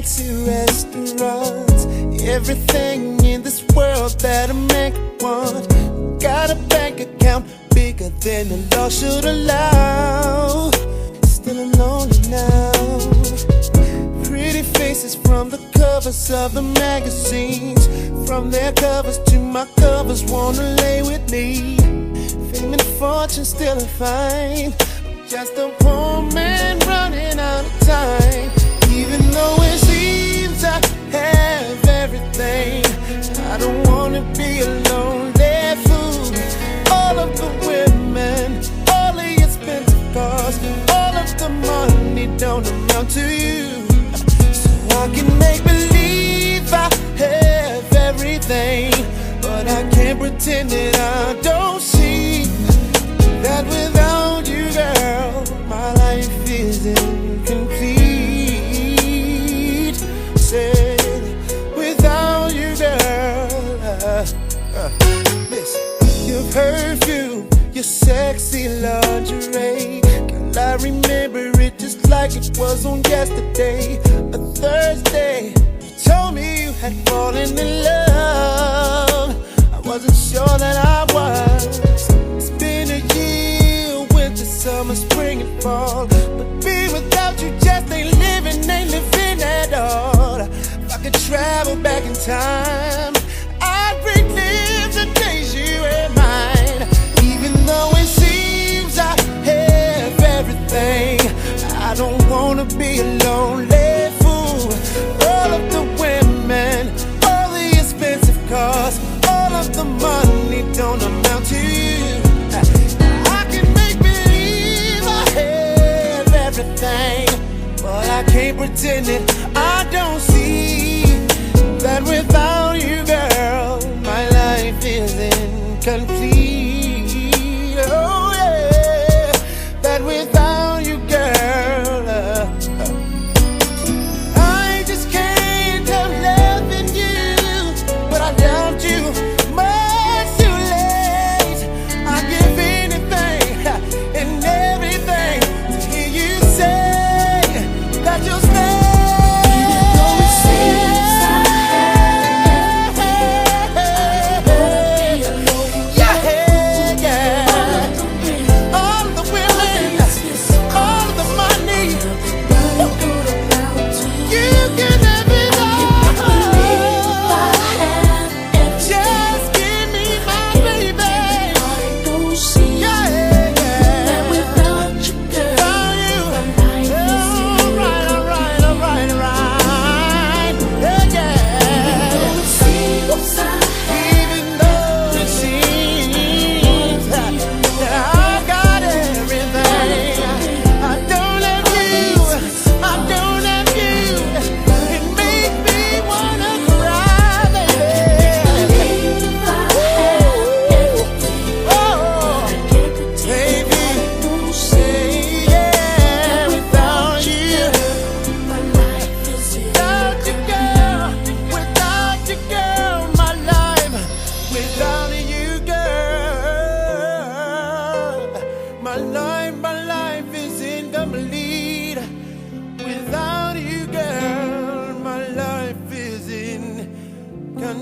fancy restaurants, everything in this world that a man could want. Got a bank account bigger than the law should allow. Still alone now. Pretty faces from the covers of the magazines, from their covers to my covers, wanna lay with me. Fame and fortune still a find, just a poor man running out of time. Even though it seems I have everything, I don't wanna be a lonely fool. All of the women, all the expensive cars, all of the money don't amount to you. So I can make believe I have everything, but I can't pretend that I don't see that without you, girl, my life is incomplete. Said, without you, girl, listen, your perfume, your sexy lingerie, girl, I remember it just like it was on yesterday. A Thursday, you told me you had fallen in love. I wasn't sure that I was. It's been a year, winter, summer, spring and fall, but being without you just ain't living at all. If I could travel back in time, I'd relive the days you were mine. Even though it seems I have everything, I don't wanna be a lonely fool. All of the women, all the expensive cars, all of the money don't amount to you. I can make believe I have everything, but I can't pretend that I don't see that without you, girl, my life is incomplete. Oh yeah, that without you, girl, I just can't help loving you, but I loved you much too late. I give anything and everything to hear you say that you'll stay. My life is incomplete. Without you, girl, my life is incomplete.